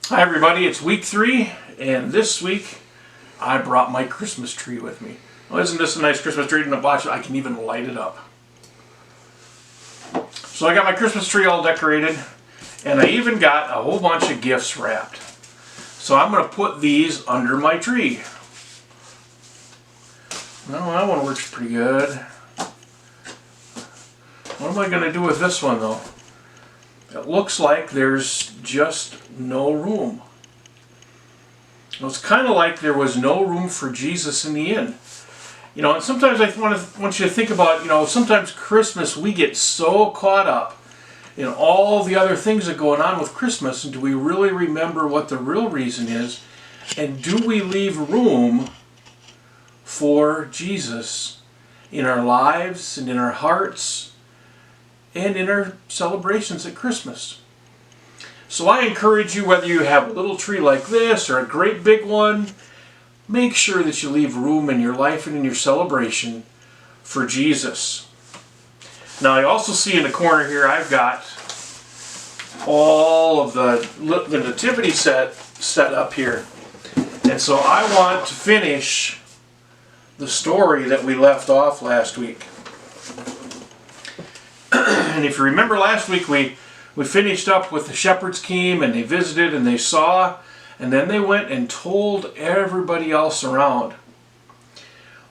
Hi everybody, it's week 3, and this week I brought my Christmas tree with me. Well, isn't this a nice Christmas tree? And watch, I can even light it up. So I got my Christmas tree all decorated, and I even got a whole bunch of gifts wrapped. So I'm going to put these under my tree. Well, that one works pretty good. What am I going to do with this one though? It looks like there's just no room. It's kind of like there was no room for Jesus in the inn. And sometimes I want you to think about, sometimes Christmas we get so caught up in all the other things that are going on with Christmas, and do we really remember what the real reason is? And do we leave room for Jesus in our lives and in our hearts and in our celebrations at Christmas? So I encourage you, whether you have a little tree like this or a great big one, make sure that you leave room in your life and in your celebration for Jesus. Now I also see in the corner here I've got all of the nativity set up here. And so I want to finish the story that we left off last week. And if you remember last week, we finished up with the shepherds came and they visited and they saw, and then they went and told everybody else around.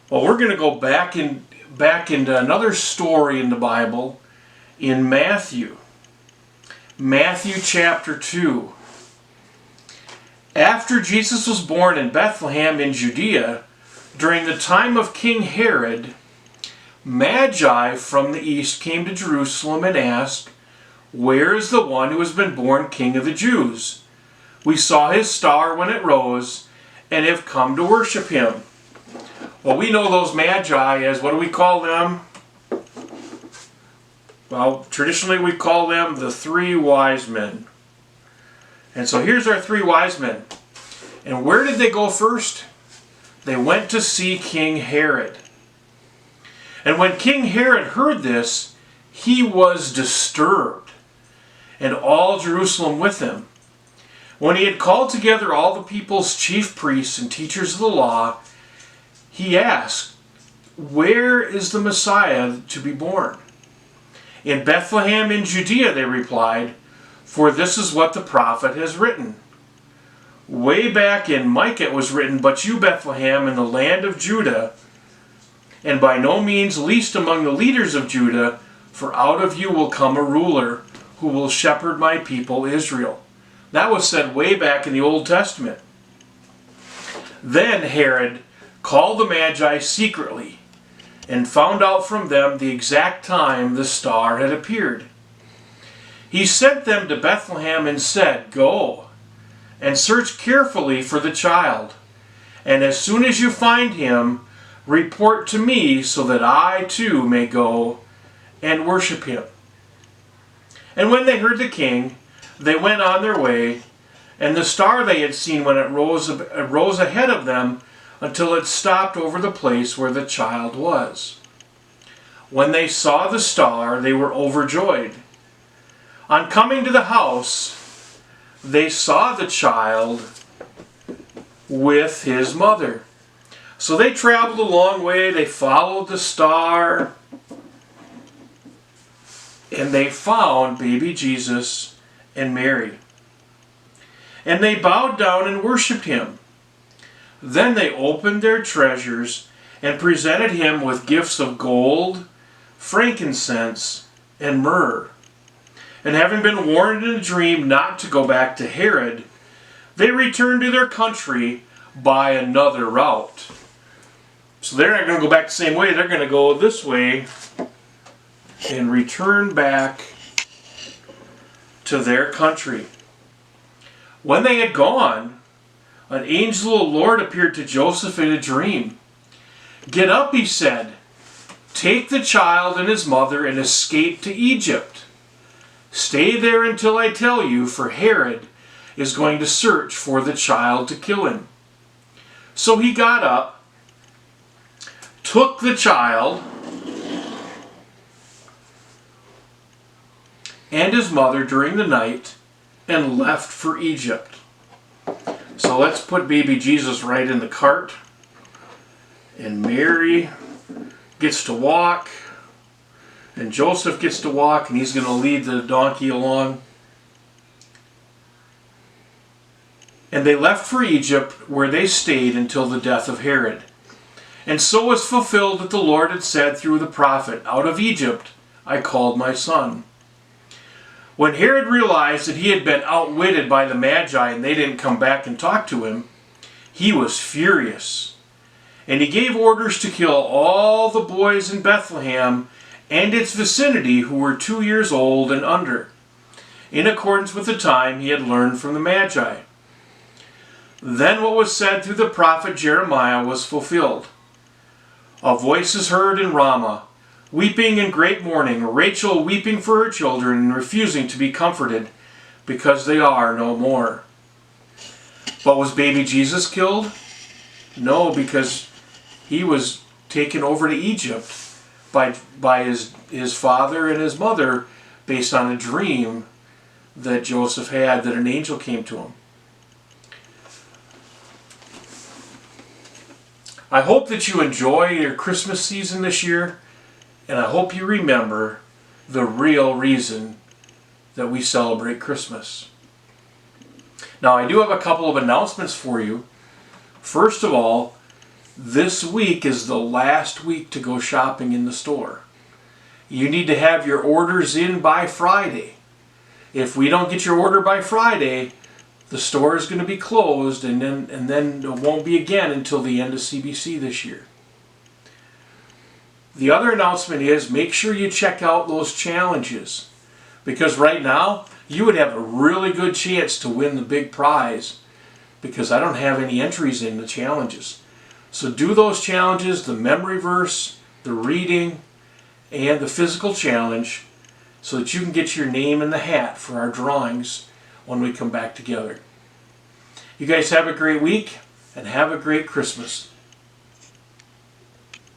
Well, we're going to go back into another story in the Bible in Matthew. Matthew chapter 2. After Jesus was born in Bethlehem in Judea, during the time of King Herod, Magi from the east came to Jerusalem and asked, "Where is the one who has been born King of the Jews? We saw his star when it rose and have come to worship him." Well, we know those Magi as, what do we call them? Well, traditionally we call them the 3 wise men. And so here's our 3 wise men. And where did they go first? They went to see King Herod. And when King Herod heard this, he was disturbed, and all Jerusalem with him. When he had called together all the people's chief priests and teachers of the law, he asked, "Where is the Messiah to be born?" "In Bethlehem in Judea," they replied, "for this is what the prophet has written. Way back in Micah it was written, 'But you, Bethlehem, in the land of Judah, and by no means least among the leaders of Judah, for out of you will come a ruler who will shepherd my people Israel.'" That was said way back in the Old Testament. Then Herod called the Magi secretly and found out from them the exact time the star had appeared. He sent them to Bethlehem and said, "Go and search carefully for the child, and as soon as you find him, report to me so that I too may go and worship him." And when they heard the king, they went on their way, and the star they had seen when it rose ahead of them until it stopped over the place where the child was. When they saw the star, they were overjoyed. On coming to the house, they saw the child with his mother. So they traveled a long way, they followed the star, and they found baby Jesus and Mary. And they bowed down and worshipped him. Then they opened their treasures and presented him with gifts of gold, frankincense, and myrrh. And having been warned in a dream not to go back to Herod, they returned to their country by another route. So they're not going to go back the same way. They're going to go this way and return back to their country. When they had gone, an angel of the Lord appeared to Joseph in a dream. "Get up," he said. "Take the child and his mother and escape to Egypt. Stay there until I tell you, for Herod is going to search for the child to kill him." So he got up, took the child and his mother during the night, and left for Egypt. So let's put baby Jesus right in the cart. And Mary gets to walk. And Joseph gets to walk, and he's going to lead the donkey along. And they left for Egypt, where they stayed until the death of Herod. And so was fulfilled that the Lord had said through the prophet, "Out of Egypt I called my son." When Herod realized that he had been outwitted by the Magi and they didn't come back and talk to him, he was furious. And he gave orders to kill all the boys in Bethlehem and its vicinity who were 2 years old and under, in accordance with the time he had learned from the Magi. Then what was said through the prophet Jeremiah was fulfilled. A voice is heard in Ramah, weeping in great mourning, Rachel weeping for her children and refusing to be comforted, because they are no more. But was baby Jesus killed? No, because he was taken over to Egypt by his father and his mother based on a dream that Joseph had, that an angel came to him. I hope that you enjoy your Christmas season this year, and I hope you remember the real reason that we celebrate Christmas. Now, I do have a couple of announcements for you. First of all, this week is the last week to go shopping in the store. You need to have your orders in by Friday. If we don't get your order by Friday, the store is going to be closed, and then it won't be again until the end of CBC this year. The other announcement is, make sure you check out those challenges, because right now you would have a really good chance to win the big prize, because I don't have any entries in the challenges. So do those challenges, the memory verse, the reading, and the physical challenge, so that you can get your name in the hat for our drawings when we come back together. You guys have a great week, and have a great Christmas.